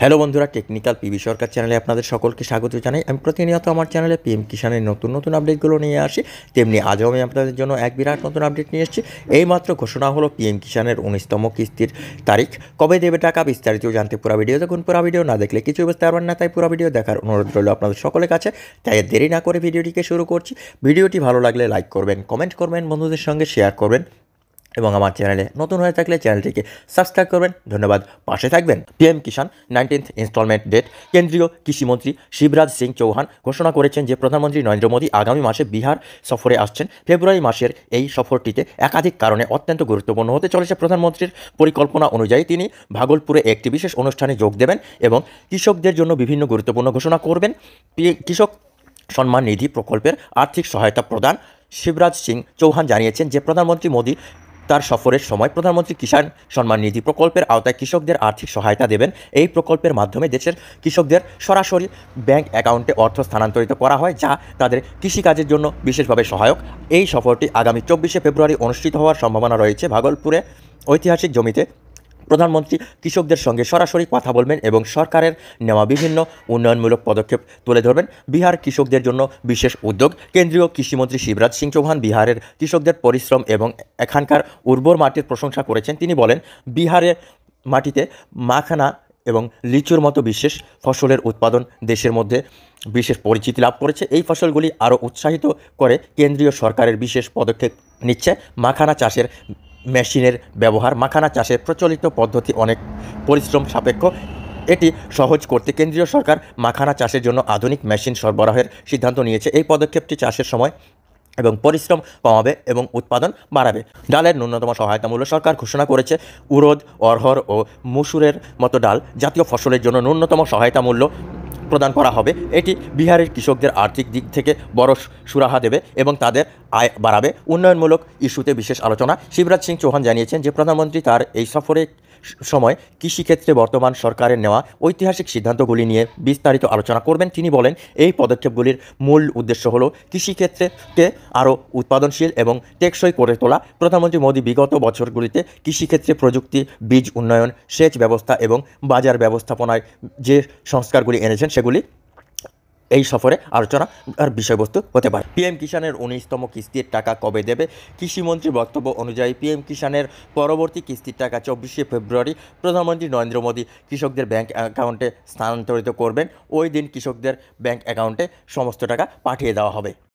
Hello বন্ধুরা, technical PB সরকার চ্যানেলে আপনাদের সকলকে স্বাগত জানাই। আমি প্রতিনিয়ত আমার চ্যানেলে পিএম কিষানের নতুন নতুন আপডেটগুলো নিয়ে আসি, তেমনি আজও আমি আপনাদের জন্য এক বিরাট নতুন আপডেট নিয়ে এসেছি। এইমাত্র ঘোষণা হলো পিএম কিষানের 19তম কিস্তির তারিখ। কবে দেবে টাকা বিস্তারিত জানতে পুরো ভিডিও দেখুন। পুরো ভিডিও না দেখলে কিছু বুঝতে পারবেন না, তাই পুরো ভিডিও দেখার অনুরোধ রইল আপনাদের সকলের কাছে। তাই দেরি না করে ভিডিওটিকে শুরু করছি। ভিডিওটি ভালো লাগলে লাইক করবেন, কমেন্ট করবেন, বন্ধুদের সঙ্গে শেয়ার করবেন এবং আমার চ্যানেলে নতুন হয়ে থাকলে চ্যানেলটিকে সাবস্ক্রাইব করবেন। ধন্যবাদ, পাশে থাকবেন। পিএম কিষাণ 19th ইনস্টলমেন্ট ডেট। কেন্দ্রীয় কৃষিমন্ত্রী শিবরাজ সিং চৌহান ঘোষণা করেছেন যে প্রধানমন্ত্রী নরেন্দ্র মোদী আগামী মাসে বিহার সফরে আসছেন। ফেব্রুয়ারি মাসের এই সফরটিতে একাধিক কারণে অত্যন্ত গুরুত্বপূর্ণ হতে চলেছে। প্রধানমন্ত্রীর পরিকল্পনা অনুযায়ী তিনি ভাগলপুরে একটি বিশেষ অনুষ্ঠানে যোগ দেবেন এবং কৃষকদের জন্য বিভিন্ন গুরুত্বপূর্ণ ঘোষণা করবেন। কৃষক সম্মান নিধি প্রকল্পের আর্থিক সহায়তা প্রদান। শিবরাজ সিং চৌহান জানিয়েছেন যে প্রধানমন্ত্রী মোদী তার সফরের সময় প্রধানমন্ত্রী কিষাণ সম্মান নিধি প্রকল্পের আওতায় কৃষকদের আর্থিক সহায়তা দেবেন। এই প্রকল্পের মাধ্যমে দেশের কৃষকদের সরাসরি ব্যাংক অ্যাকাউন্টে অর্থ স্থানান্তরিত করা হয়, যা তাদের কৃষিকাজের জন্য বিশেষভাবে সহায়ক। এই সফরটি আগামী 24শে ফেব্রুয়ারি অনুষ্ঠিত হওয়ার সম্ভাবনা রয়েছে। ভাগলপুরে ঐতিহাসিক জমিতে প্রধানমন্ত্রী কৃষকদের সঙ্গে সরাসরি কথা বলবেন এবং সরকারের নেওয়া বিভিন্ন উন্নয়নমূলক পদক্ষেপ তুলে ধরবেন। বিহার কৃষকদের জন্য বিশেষ উদ্যোগ। কেন্দ্রীয় কৃষিমন্ত্রী শিবরাজ সিং চৌহান বিহারের কৃষকদের পরিশ্রম এবং এখানকার উর্বর মাটির প্রশংসা করেছেন। তিনি বলেন, বিহারের মাটিতে মাখানা এবং লিচুর মতো বিশেষ ফসলের উৎপাদন দেশের মধ্যে বিশেষ পরিচিতি লাভ করেছে। এই ফসলগুলি আরও উৎসাহিত করে কেন্দ্রীয় সরকারের বিশেষ পদক্ষেপ নিচ্ছে। মাখানা চাষের মেশিনের ব্যবহার। মাখানা চাষের প্রচলিত পদ্ধতি অনেক পরিশ্রম সাপেক্ষ। এটি সহজ করতে কেন্দ্রীয় সরকার মাখানা চাষের জন্য আধুনিক মেশিন সরবরাহের সিদ্ধান্ত নিয়েছে। এই পদক্ষেপটি চাষের সময় এবং পরিশ্রম কমাবে এবং উৎপাদন বাড়াবে। ডালের ন্যূনতম সহায়তা মূল্য সরকার ঘোষণা করেছে। উড়দ, অরহর ও মসুরের মতো ডাল জাতীয় ফসলের জন্য ন্যূনতম সহায়তা মূল্য প্রদান করা হবে। এটি বিহারের কৃষকদের আর্থিক দিক থেকে বড় সুরাহা দেবে এবং তাদের আয় বাড়াবে। উন্নয়নমূলক ইস্যুতে বিশেষ আলোচনা। শিবরাজ সিং চৌহান জানিয়েছেন যে প্রধানমন্ত্রী তার এই সফরে সময় কৃষিক্ষেত্রে বর্তমান সরকারের নেওয়া ঐতিহাসিক সিদ্ধান্তগুলি নিয়ে বিস্তারিত আলোচনা করবেন। তিনি বলেন, এই পদক্ষেপগুলির মূল উদ্দেশ্য হল কৃষিক্ষেত্রকে আরও উৎপাদনশীল এবং টেকসই করে তোলা। প্রধানমন্ত্রী মোদী বিগত বছরগুলিতে কৃষিক্ষেত্রে প্রযুক্তি, বীজ উন্নয়ন, সেচ ব্যবস্থা এবং বাজার ব্যবস্থাপনায় যে সংস্কারগুলি এনেছেন সেগুলি এই সফরে আলোচনার বিষয়বস্তু হতে পারে। পিএম কিষাণের 19তম কিস্তির টাকা কবে দেবে? কৃষিমন্ত্রীর বক্তব্য অনুযায়ী পিএম কিষাণের পরবর্তী কিস্তির টাকা 24শে ফেব্রুয়ারি প্রধানমন্ত্রী নরেন্দ্র মোদী কৃষকদের ব্যাংক অ্যাকাউন্টে স্থানান্তরিত করবেন। ওই দিন কৃষকদের ব্যাংক অ্যাকাউন্টে সমস্ত টাকা পাঠিয়ে দেওয়া হবে।